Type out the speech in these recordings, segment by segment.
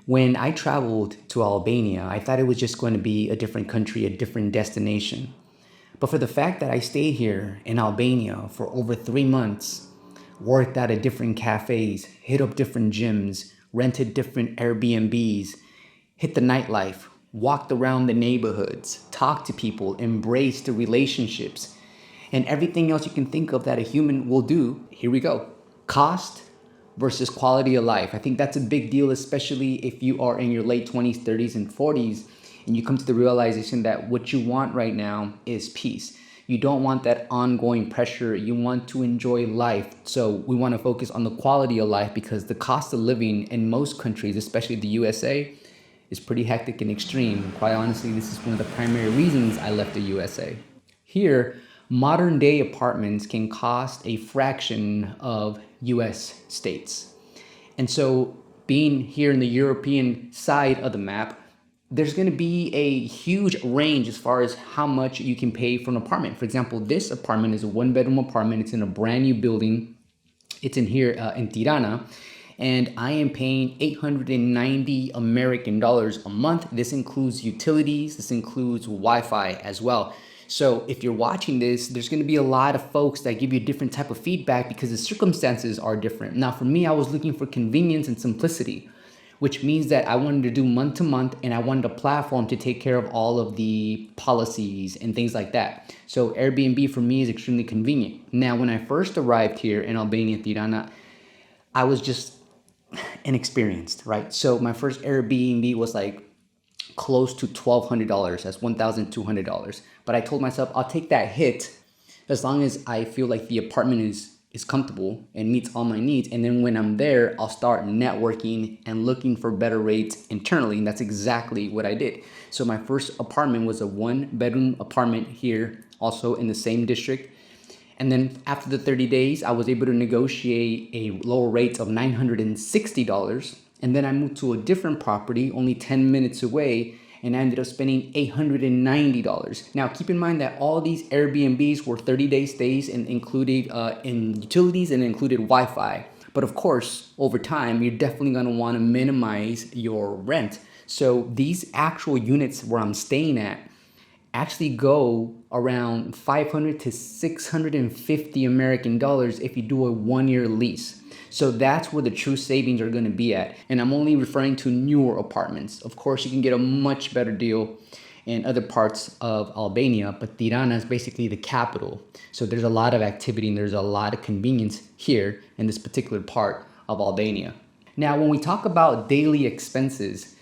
When I traveled to Albania, I thought it was just going to be a different country, a different destination. But for the fact that I stayed here in Albania for over 3 months, worked out at different cafes, hit up different gyms, rented different Airbnbs, hit the nightlife, walked around the neighborhoods, talked to people, embraced the relationships, and everything else you can think of that a human will do, here we go. Cost versus quality of life. I think that's a big deal, especially if you are in your late 20s, 30s, and 40s, and you come to the realization that what you want right now is peace. You don't want that ongoing pressure. You want to enjoy life. So we want to focus on the quality of life because the cost of living in most countries, especially the USA, is pretty hectic and extreme. Quite honestly, this is one of the primary reasons I left the USA. Here, modern day apartments can cost a fraction of US states. And so, being here in the European side of the map, there's going to be a huge range as far as how much you can pay for an apartment. For example, this apartment is a one bedroom apartment. It's in a brand new building. It's in here in Tirana, and I am paying 890 American dollars a month. This includes utilities, this includes Wi-Fi as well. So if you're watching this, there's going to be a lot of folks that give you a different type of feedback because the circumstances are different. Now, for me, I was looking for convenience and simplicity, which means that I wanted to do month to month and I wanted a platform to take care of all of the policies and things like that. So Airbnb for me is extremely convenient. Now, when I first arrived here in Albania, Tirana, I was just inexperienced, right? So my first Airbnb was like close to $1,200. That's $1,200. But I told myself I'll take that hit as long as I feel like the apartment is comfortable and meets all my needs. And then when I'm there, I'll start networking and looking for better rates internally. And that's exactly what I did. So my first apartment was a one bedroom apartment here, also in the same district. And then after the 30 days, I was able to negotiate a lower rate of $960. And then I moved to a different property only 10 minutes away, and I ended up spending $890. Now, keep in mind that all these Airbnbs were 30-day stays and included in utilities and included Wi-Fi. But of course, over time, you're definitely going to want to minimize your rent. So these actual units where I'm staying at actually go around 500 to 650 American dollars if you do a 1 year lease. So that's where the true savings are going to be at. And I'm only referring to newer apartments. Of course, you can get a much better deal in other parts of Albania, but Tirana is basically the capital. So there's a lot of activity and there's a lot of convenience here in this particular part of Albania. Now, when we talk about daily expenses,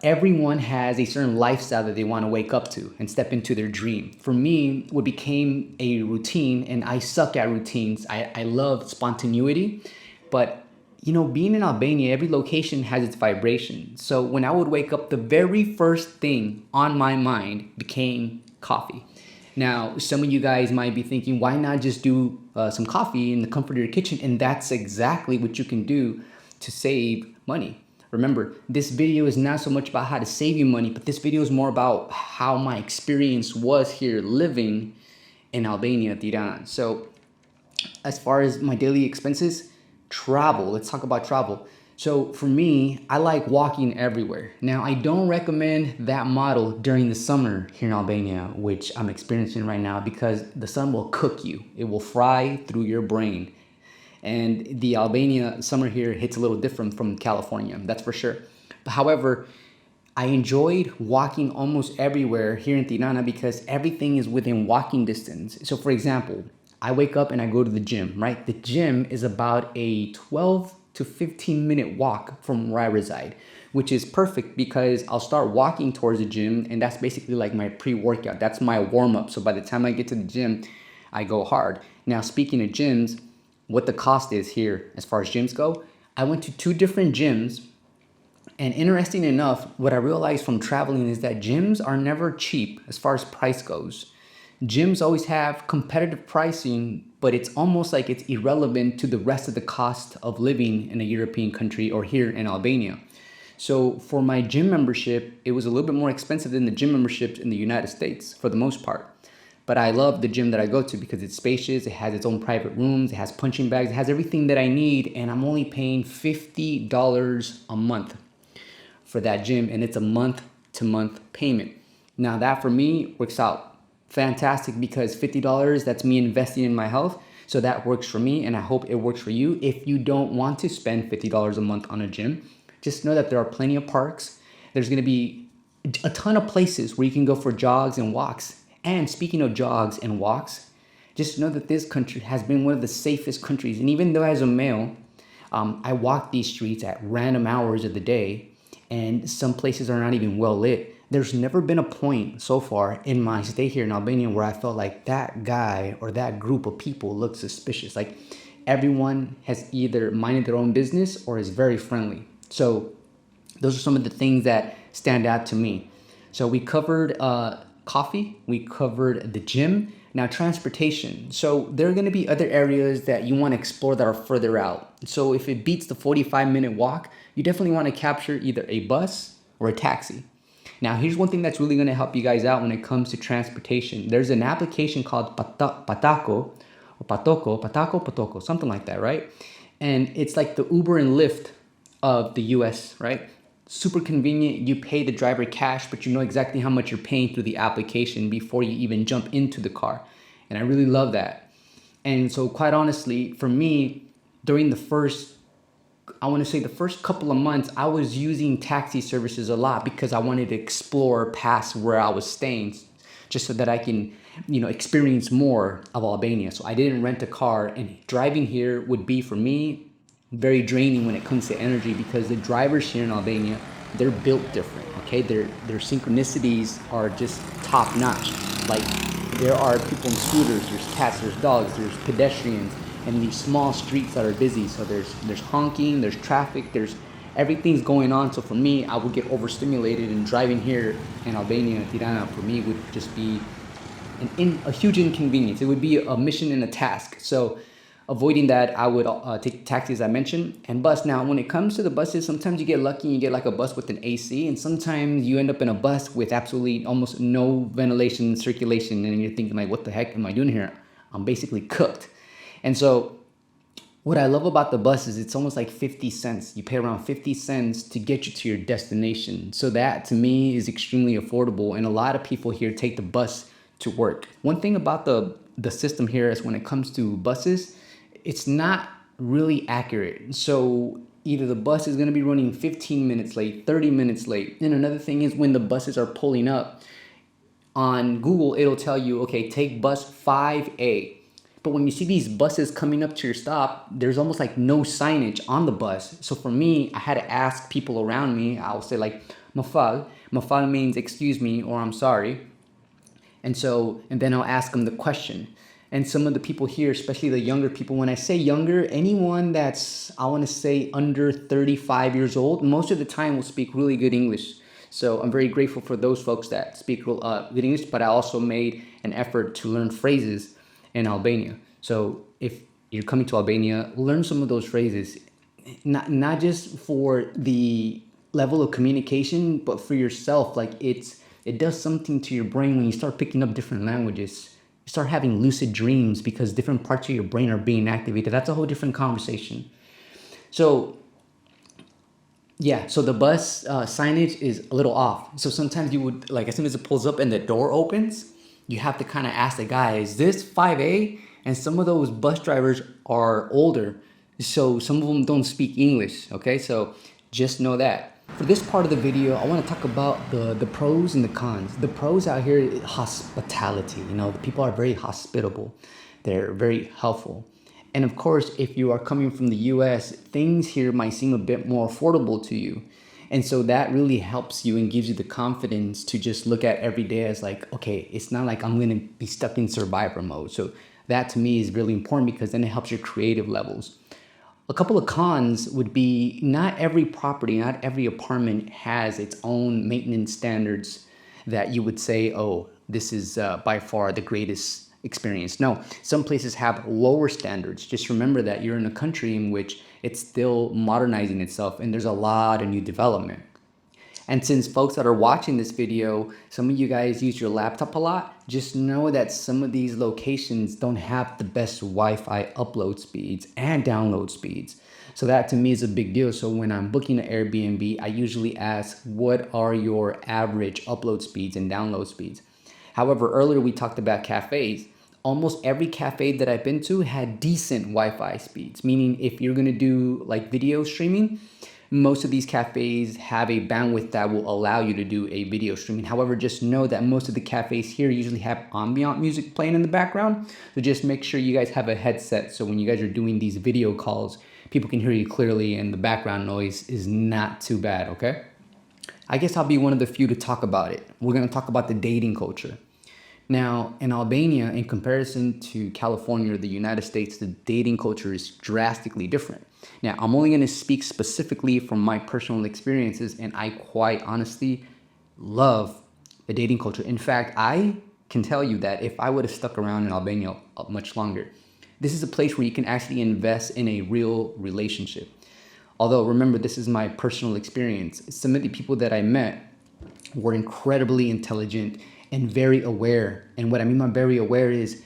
everyone has a certain lifestyle that they want to wake up to and step into their dream. For me, what became a routine, and I suck at routines. I love spontaneity, but being in Albania, every location has its vibration. So when I would wake up, the very first thing on my mind became coffee. Now, some of you guys might be thinking, why not just do some coffee in the comfort of your kitchen? And that's exactly what you can do to save money. Remember, this video is not so much about how to save you money, but this video is more about how my experience was here living in Albania, Tirana. So as far as my daily expenses, travel. Let's talk about travel. So for me, I like walking everywhere. Now, I don't recommend that model during the summer here in Albania, which I'm experiencing right now, because the sun will cook you. It will fry through your brain. And the Albania summer here hits a little different from California, that's for sure. But however, I enjoyed walking almost everywhere here in Tirana because everything is within walking distance. So for example, I wake up and I go to the gym, right? The gym is about a 12 to 15-minute walk from where I reside, which is perfect because I'll start walking towards the gym, and that's basically like my pre-workout. That's my warm-up. So by the time I get to the gym, I go hard. Now, speaking of gyms, what the cost is here as far as gyms go, I went to two different gyms, and interesting enough, what I realized from traveling is that gyms are never cheap as far as price goes. Gyms always have competitive pricing, but it's almost like it's irrelevant to the rest of the cost of living in a European country or here in Albania. So for my gym membership, it was a little bit more expensive than the gym memberships in the United States for the most part. But I love the gym that I go to because it's spacious, it has its own private rooms, it has punching bags, it has everything that I need, and I'm only paying $50 a month. for that gym, and it's a month-to-month payment. Now that for me works out fantastic because $50, that's me investing in my health. So that works for me, and I hope it works for you. If you don't want to spend $50 a month on a gym, just know that there are plenty of parks. There's gonna be a ton of places where you can go for jogs and walks. And speaking of jogs and walks, just know that this country has been one of the safest countries. And even though as a male, I walk these streets at random hours of the day, and some places are not even well lit. There's never been a point so far in my stay here in Albania where I felt like that guy or that group of people looked suspicious. Like everyone has either minded their own business or is very friendly. So those are some of the things that stand out to me. So we covered coffee, we covered the gym. Now transportation. So there are going to be other areas that you want to explore that are further out. So if it beats the 45-minute walk, you definitely want to capture either a bus or a taxi. Now here's one thing that's really going to help you guys out when it comes to transportation. There's an application called Patoko, something like that, right? And it's like the Uber and Lyft of the US, right? Super convenient. You pay the driver cash, but you know exactly how much you're paying through the application before you even jump into the car. And I really love that. And so quite honestly, for me, during the first couple of months, I was using taxi services a lot because I wanted to explore past where I was staying just so that I can, experience more of Albania. So I didn't rent a car, and driving here would be for me very draining when it comes to energy because the drivers here in Albania, they're built different, okay? Their synchronicities are just top notch. Like there are people in scooters, there's cats, there's dogs, there's pedestrians, and these small streets that are busy. So there's honking, there's traffic, there's everything's going on. So for me, I would get overstimulated, and driving here in Albania, Tirana, for me would just be a huge inconvenience. It would be a mission and a task. So avoiding that, I would take taxis, I mentioned, and bus. Now, when it comes to the buses, sometimes you get lucky and you get like a bus with an AC, and sometimes you end up in a bus with absolutely almost no ventilation, circulation, and you're thinking like, what the heck am I doing here? I'm basically cooked. And so what I love about the bus is it's almost like 50 cents. You pay around 50 cents to get you to your destination. So that to me is extremely affordable, and a lot of people here take the bus to work. One thing about the system here is when it comes to buses, it's not really accurate. So either the bus is going to be running 15 minutes late, 30 minutes late. And another thing is when the buses are pulling up on Google, it'll tell you, okay, take bus 5A. But when you see these buses coming up to your stop, there's almost like no signage on the bus. So for me, I had to ask people around me. I'll say like, mafal. Mafal means excuse me or I'm sorry. And then I'll ask them the question. And some of the people here, especially the younger people, when I say younger, anyone that's, I want to say under 35 years old, most of the time will speak really good English. So I'm very grateful for those folks that speak good English, but I also made an effort to learn phrases in Albania. So if you're coming to Albania, learn some of those phrases, not just for the level of communication, but for yourself. Like it does something to your brain when you start picking up different languages. You start having lucid dreams because different parts of your brain are being activated. That's a whole different conversation. So yeah, so the bus signage is a little off. So sometimes you would, like as soon as it pulls up and the door opens, you have to kind of ask the guy, is this 5A? And some of those bus drivers are older, so some of them don't speak English, okay? So just know that. For this part of the video, I want to talk about the pros and the cons. The pros out here is hospitality. The people are very hospitable. They're very helpful. And of course, if you are coming from the US, things here might seem a bit more affordable to you. And so that really helps you and gives you the confidence to just look at every day as like, okay, it's not like I'm going to be stuck in survivor mode. So that to me is really important because then it helps your creative levels. A couple of cons would be not every property, not every apartment has its own maintenance standards that you would say, oh, this is by far the greatest experience. No, some places have lower standards. Just remember that you're in a country in which it's still modernizing itself and there's a lot of new development. And since folks that are watching this video, some of you guys use your laptop a lot, just know that some of these locations don't have the best Wi-Fi upload speeds and download speeds. So that to me is a big deal. So when I'm booking an Airbnb, I usually ask, what are your average upload speeds and download speeds? However, earlier we talked about cafes. Almost every cafe that I've been to had decent Wi-Fi speeds, meaning if you're gonna do like video streaming, most of these cafes have a bandwidth that will allow you to do a video streaming. However, just know that most of the cafes here usually have ambient music playing in the background. So just make sure you guys have a headset so when you guys are doing these video calls, people can hear you clearly and the background noise is not too bad, okay? I guess I'll be one of the few to talk about it. We're gonna talk about the dating culture. Now, in Albania, in comparison to California or the United States, the dating culture is drastically different. Now, I'm only going to speak specifically from my personal experiences, and I quite honestly love the dating culture. In fact, I can tell you that if I would have stuck around in Albania much longer, this is a place where you can actually invest in a real relationship. Although, remember, this is my personal experience. Some of the people that I met were incredibly intelligent and very aware. And what I mean by very aware is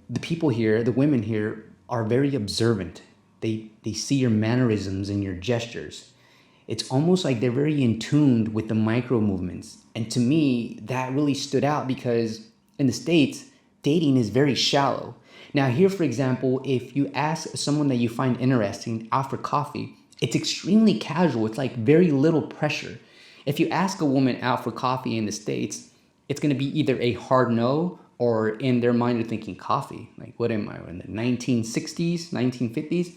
the people here, the women here, are very observant. They see your mannerisms and your gestures. It's almost like they're very in tune with the micro movements. And to me, that really stood out because in the States, dating is very shallow. Now, here, for example, if you ask someone that you find interesting out for coffee, it's extremely casual. It's like very little pressure. If you ask a woman out for coffee in the States, it's going to be either a hard no or in their mind they're thinking coffee. Like, what am I, in the 1960s, 1950s?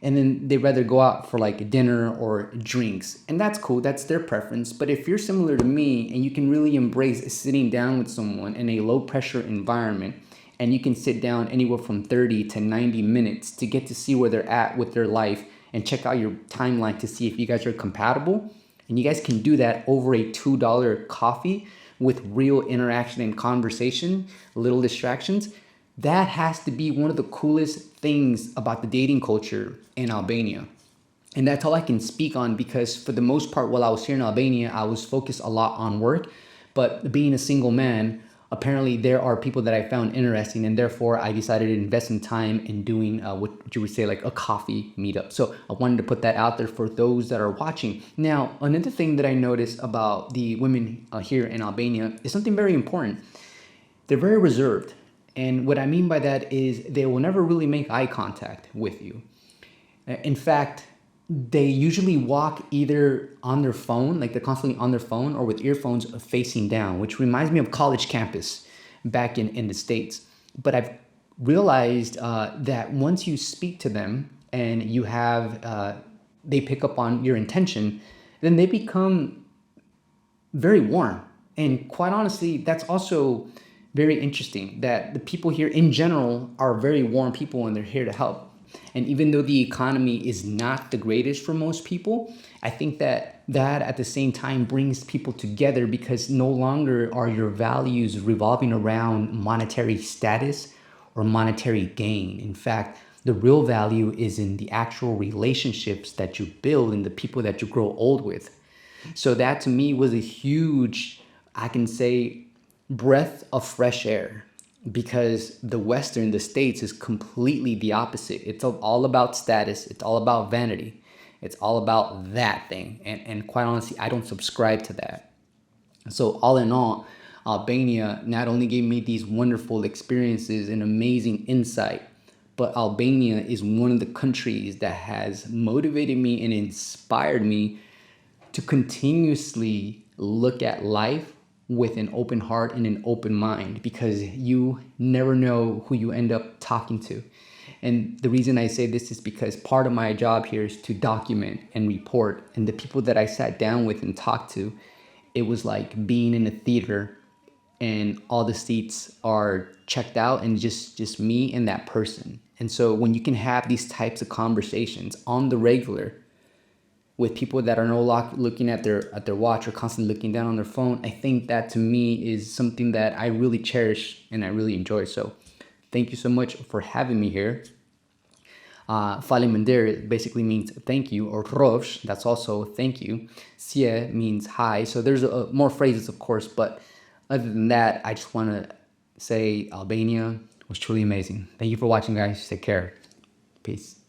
And then they'd rather go out for like dinner or drinks. And that's cool. That's their preference. But if you're similar to me and you can really embrace sitting down with someone in a low pressure environment, and you can sit down anywhere from 30 to 90 minutes to get to see where they're at with their life and check out your timeline to see if you guys are compatible. And you guys can do that over a $2 coffee with real interaction and conversation, little distractions. That has to be one of the coolest things about the dating culture in Albania. And that's all I can speak on because for the most part, while I was here in Albania, I was focused a lot on work. But being a single man, apparently there are people that I found interesting, and therefore I decided to invest some time in doing what you would say like a coffee meetup. So I wanted to put that out there for those that are watching. Now, another thing that I noticed about the women here in Albania is something very important. They're very reserved. And what I mean by that is they will never really make eye contact with you. In fact, they usually walk either on their phone, like they're constantly on their phone, or with earphones facing down, which reminds me of college campus back in the States. But I've realized that once you speak to them and you have, they pick up on your intention, then they become very warm. And quite honestly, that's also very interesting that the people here in general are very warm people and they're here to help. And even though the economy is not the greatest for most people, I think that at the same time brings people together because no longer are your values revolving around monetary status or monetary gain. In fact, the real value is in the actual relationships that you build and the people that you grow old with. So that to me was a huge, I can say, breath of fresh air because the States is completely the opposite. It's all about status. It's all about vanity. It's all about that thing. And quite honestly, I don't subscribe to that. So all in all, Albania not only gave me these wonderful experiences and amazing insight, but Albania is one of the countries that has motivated me and inspired me to continuously look at life with an open heart and an open mind because you never know who you end up talking to. And the reason I say this is because part of my job here is to document and report. And the people that I sat down with and talked to, it was like being in a theater and all the seats are checked out and just me and that person. And so when you can have these types of conversations on the regular with people that are no longer looking at their watch or constantly looking down on their phone, I think that to me is something that I really cherish and I really enjoy. So thank you so much for having me here. Faleminderit basically means thank you, or rosh, that's also thank you. Sie means hi. So there's more phrases, of course, but other than that, I just want to say Albania was truly amazing. Thank you for watching, guys. Take care. Peace.